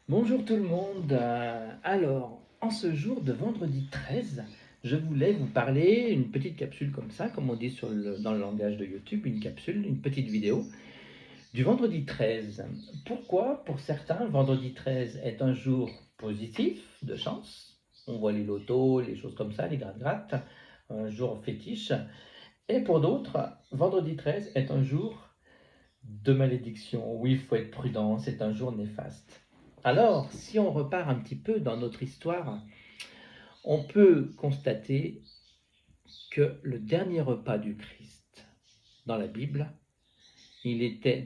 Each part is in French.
Bonjour tout le monde. Alors, en ce jour de vendredi 13, je voulais vous parler une petite capsule comme ça, comme on dit dans le langage de YouTube, une capsule, une petite vidéo du vendredi 13. Pourquoi, pour certains, vendredi 13 est un jour positif de chance. On voit les lotos, les choses comme ça, les gratte-gratte, un jour fétiche. Et pour d'autres, vendredi 13 est un jour de malédiction. Oui, il faut être prudent, c'est un jour néfaste. Alors, si on repart un petit peu dans notre histoire, on peut constater que le dernier repas du Christ dans la Bible,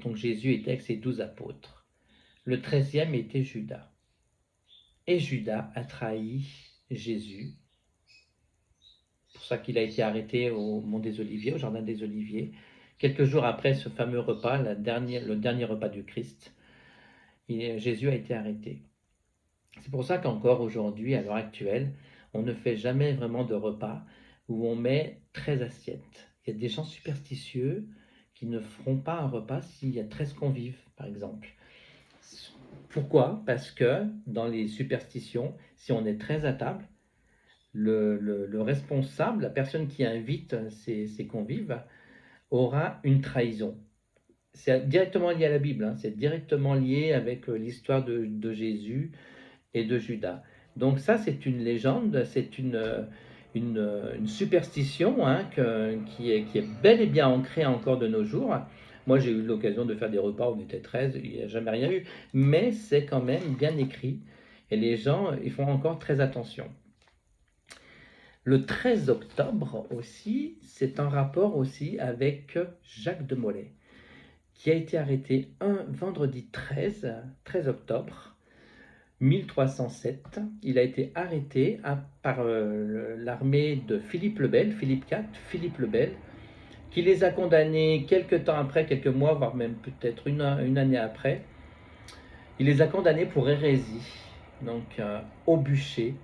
donc Jésus était avec ses 12 apôtres. Le 13e était Judas. Et Judas a trahi Jésus. C'est pour ça qu'il a été arrêté au Mont des Oliviers, au Jardin des Oliviers. Quelques jours après ce fameux repas, le dernier repas du Christ, Jésus a été arrêté. C'est pour ça qu'encore aujourd'hui, à l'heure actuelle, on ne fait jamais vraiment de repas où on met 13 assiettes. Il y a des gens superstitieux qui ne feront pas un repas s'il y a 13 convives, par exemple. Pourquoi? Parce que dans les superstitions, si on est 13 à table, le responsable, la personne qui invite ses convives, aura une trahison. C'est directement lié à la Bible, hein, c'est directement lié avec l'histoire de Jésus et de Judas. Donc ça, c'est une légende, c'est une superstition, hein, qui est bel et bien ancrée encore de nos jours. Moi, j'ai eu l'occasion de faire des repas où on était 13, il n'y a jamais rien eu, mais c'est quand même bien écrit et les gens ils font encore très attention. Le 13 octobre aussi, c'est un rapport aussi avec Jacques de Molay, qui a été arrêté un vendredi 13 octobre 1307, il a été arrêté par l'armée de Philippe le Bel, Philippe le Bel, qui les a condamnés quelques temps après, quelques mois, voire même peut-être une année après. Il les a condamnés pour hérésie, donc au bûcher,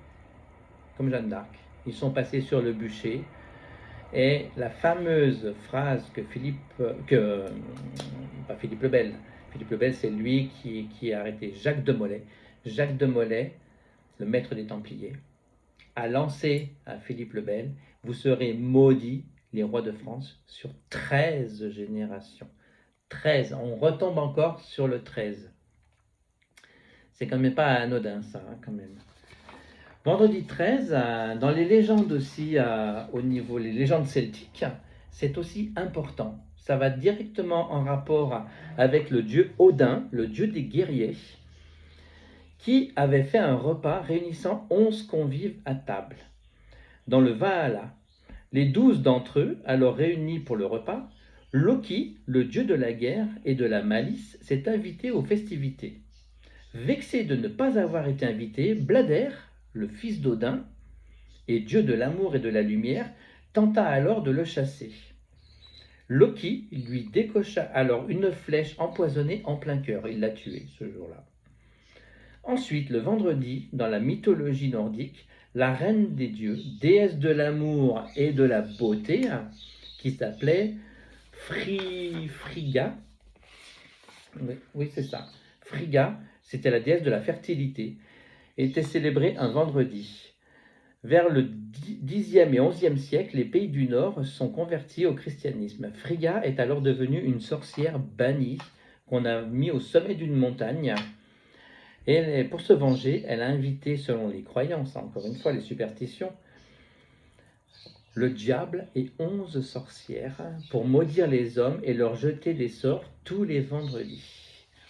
comme Jeanne d'Arc. Ils sont passés sur le bûcher. Et la fameuse phrase pas Philippe le Bel, c'est lui qui a arrêté Jacques de Molay. Jacques de Molay, le maître des Templiers, a lancé à Philippe le Bel: vous serez maudits, les rois de France, sur 13 générations. 13, on retombe encore sur le 13. C'est quand même pas anodin ça, hein, quand même. Vendredi 13, dans les légendes aussi, au niveau les légendes celtiques, c'est aussi important. Ça va directement en rapport avec le dieu Odin, le dieu des guerriers, qui avait fait un repas réunissant 11 convives à table. Dans le Valhalla, les 12 d'entre eux, alors réunis pour le repas, Loki, le dieu de la guerre et de la malice, s'est invité aux festivités. Vexé de ne pas avoir été invité, Blader, le fils d'Odin, et dieu de l'amour et de la lumière, tenta alors de le chasser. Loki lui décocha alors une flèche empoisonnée en plein cœur. Il l'a tué ce jour-là. Ensuite, le vendredi, dans la mythologie nordique, la reine des dieux, déesse de l'amour et de la beauté, qui s'appelait Frigga, oui c'est ça, Frigga, c'était la déesse de la fertilité, était célébrée un vendredi. Vers le Xe et XIe siècle, les pays du Nord sont convertis au christianisme. Frigga est alors devenue une sorcière bannie qu'on a mis au sommet d'une montagne. Et pour se venger, elle a invité, selon les croyances, encore une fois les superstitions, le diable et 11 sorcières pour maudire les hommes et leur jeter des sorts tous les vendredis.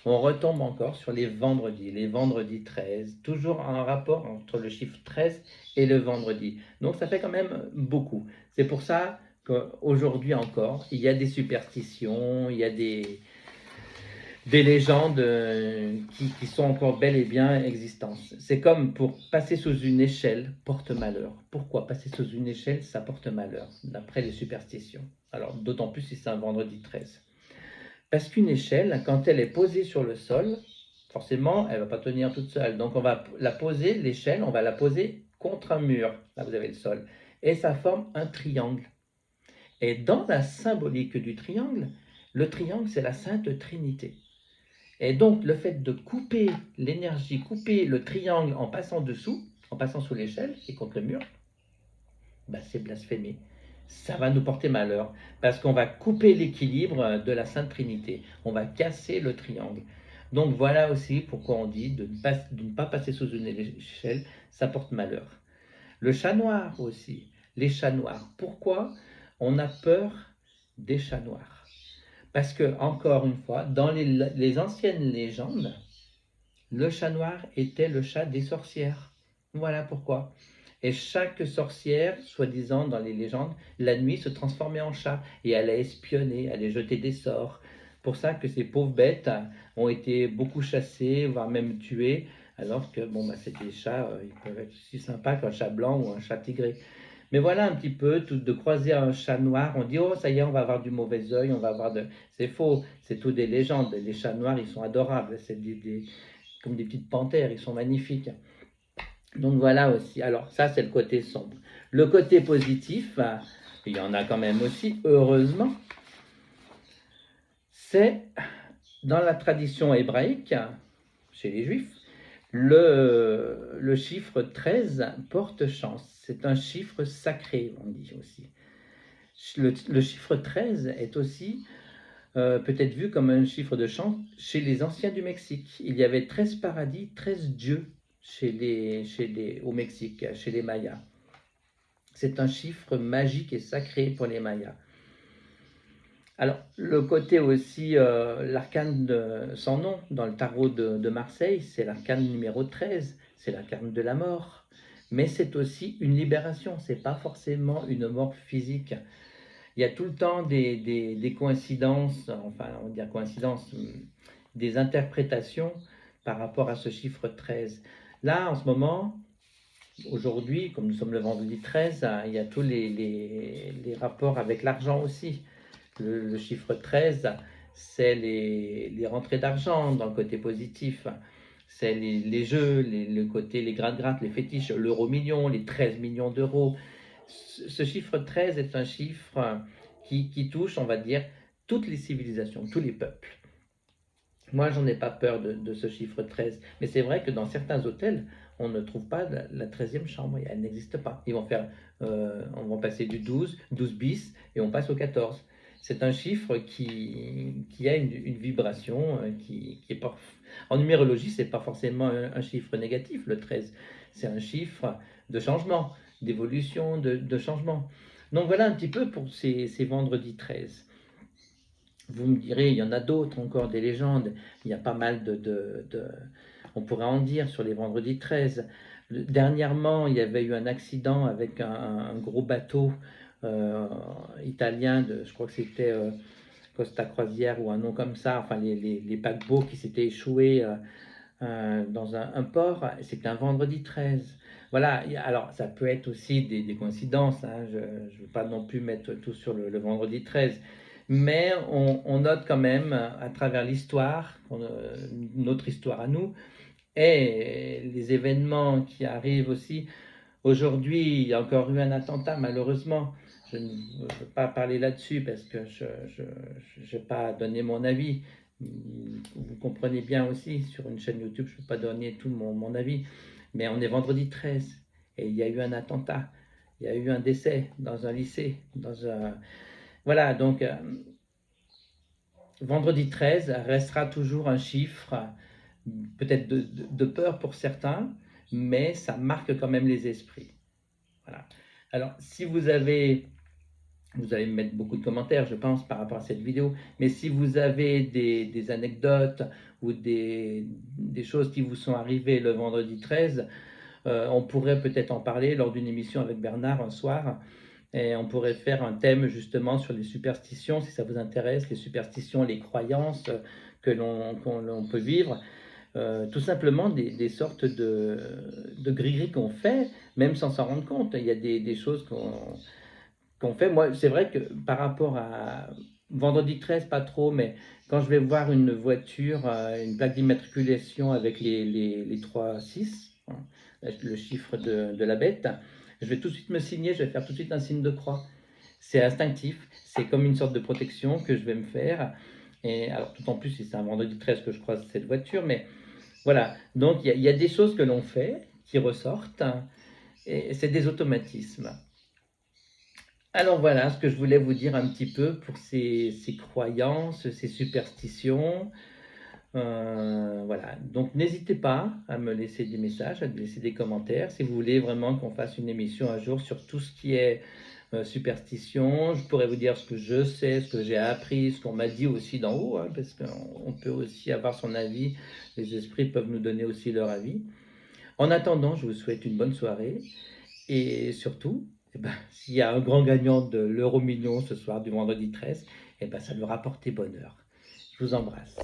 On retombe encore sur les vendredis 13, toujours un rapport entre le chiffre 13 et le vendredi. Donc ça fait quand même beaucoup. C'est pour ça qu'aujourd'hui encore, il y a des superstitions, il y a des légendes qui sont encore bel et bien existantes. C'est comme pour passer sous une échelle porte malheur. Pourquoi passer sous une échelle, ça porte malheur, d'après les superstitions? Alors, d'autant plus si c'est un vendredi 13. Parce qu'une échelle, quand elle est posée sur le sol, forcément, elle ne va pas tenir toute seule. Donc, on va la poser, l'échelle, on va la poser contre un mur. Là, vous avez le sol. Et ça forme un triangle. Et dans la symbolique du triangle, le triangle, c'est la Sainte Trinité. Et donc, le fait de couper l'énergie, couper le triangle en passant dessous, en passant sous l'échelle et contre le mur, bah, c'est blasphémer. Ça va nous porter malheur parce qu'on va couper l'équilibre de la Sainte Trinité. On va casser le triangle. Donc voilà aussi pourquoi on dit de ne pas passer sous une échelle, ça porte malheur. Le chat noir aussi, les chats noirs. Pourquoi on a peur des chats noirs? Parce que, encore une fois, dans les anciennes légendes, le chat noir était le chat des sorcières. Voilà pourquoi. Et chaque sorcière, soi-disant dans les légendes, la nuit se transformait en chat et allait espionner, allait jeter des sorts. Pour ça que ces pauvres bêtes ont été beaucoup chassées, voire même tuées, alors que bon, bah, c'est des chats, ils peuvent être aussi sympas qu'un chat blanc ou un chat tigré. Mais voilà un petit peu, tout, de croiser un chat noir, on dit, oh ça y est, on va avoir du mauvais œil, on va avoir de... C'est faux, c'est tout des légendes. Les chats noirs, ils sont adorables, c'est comme des petites panthères, ils sont magnifiques. Donc voilà aussi. Alors ça, c'est le côté sombre. Le côté positif, il y en a quand même aussi, heureusement, c'est dans la tradition hébraïque, chez les juifs, le chiffre 13 porte chance. C'est un chiffre sacré, on dit aussi. Le chiffre 13 est aussi peut-être vu comme un chiffre de chance chez les anciens du Mexique. Il y avait 13 paradis, 13 dieux au Mexique, chez les Mayas. C'est un chiffre magique et sacré pour les Mayas. Alors, le côté aussi, l'arcane sans nom, dans le tarot de Marseille, c'est l'arcane numéro 13, c'est l'arcane de la mort. Mais c'est aussi une libération, c'est pas forcément une mort physique. Il y a tout le temps des coïncidences, enfin, on va dire coïncidences, des interprétations par rapport à ce chiffre 13. Là, en ce moment, aujourd'hui, comme nous sommes le vendredi 13, il y a tous les rapports avec l'argent aussi. Le chiffre 13, c'est les rentrées d'argent dans le côté positif. C'est les jeux, le côté, les gratte-gratte, les fétiches, l'euro million, les 13 millions d'euros. Ce chiffre 13 est un chiffre qui touche, on va dire, toutes les civilisations, tous les peuples. Moi, j'en ai pas peur de ce chiffre 13. Mais c'est vrai que dans certains hôtels, on ne trouve pas la 13e chambre. Elle n'existe pas. On va passer du 12, 12 bis, et on passe au 14. C'est un chiffre qui a une vibration qui est pas... En numérologie, c'est pas forcément un chiffre négatif, le 13. C'est un chiffre de changement, d'évolution, de changement. Donc voilà un petit peu pour ces vendredis 13. Vous me direz, il y en a d'autres encore, des légendes. Il y a pas mal on pourrait en dire sur les vendredis 13. Dernièrement, il y avait eu un accident avec un gros bateau italien, je crois que c'était Costa Croisière ou un nom comme ça, enfin les paquebots qui s'étaient échoués dans un port. C'était un vendredi 13. Voilà, alors ça peut être aussi des coïncidences, hein. Je ne veux pas non plus mettre tout sur le vendredi 13. Mais on note quand même à travers l'histoire, notre histoire à nous, et les événements qui arrivent aussi. Aujourd'hui, il y a encore eu un attentat, malheureusement. Je ne veux pas parler là-dessus parce que je n'ai pas donné mon avis. Vous comprenez bien aussi, sur une chaîne YouTube, je ne peux pas donner tout mon avis. Mais on est vendredi 13 et il y a eu un attentat. Il y a eu un décès dans un lycée. Voilà, donc vendredi 13 restera toujours un chiffre, peut-être de peur pour certains, mais ça marque quand même les esprits. Voilà. Alors, si vous allez me mettre beaucoup de commentaires, je pense, par rapport à cette vidéo, mais si vous avez des anecdotes ou des choses qui vous sont arrivées le vendredi 13, on pourrait peut-être en parler lors d'une émission avec Bernard un soir. Et on pourrait faire un thème justement sur les superstitions, si ça vous intéresse, les superstitions, les croyances que l'on peut vivre. Tout simplement des sortes de gris-gris qu'on fait, même sans s'en rendre compte. Il y a des choses qu'on fait. Moi, c'est vrai que par rapport à vendredi 13, pas trop, mais quand je vais voir une voiture, une plaque d'immatriculation avec les 3 6, hein, le chiffre de la bête, je vais tout de suite me signer, je vais faire tout de suite un signe de croix. C'est instinctif, c'est comme une sorte de protection que je vais me faire. Et alors, tout en plus, si c'est un vendredi 13 que je croise cette voiture, mais voilà. Donc, il y a des choses que l'on fait qui ressortent, et c'est des automatismes. Alors voilà ce que je voulais vous dire un petit peu pour ces croyances, ces superstitions. Voilà, donc n'hésitez pas à me laisser des messages, à me laisser des commentaires. Si vous voulez vraiment qu'on fasse une émission un jour sur tout ce qui est superstition, je pourrais vous dire ce que je sais, ce que j'ai appris, ce qu'on m'a dit aussi d'en haut, hein, parce qu'on peut aussi avoir son avis. Les esprits peuvent nous donner aussi leur avis. En attendant, je vous souhaite une bonne soirée et surtout, eh ben, s'il y a un grand gagnant de l'euro million ce soir du vendredi 13, eh ben, ça lui rapporte bonheur. Je vous embrasse.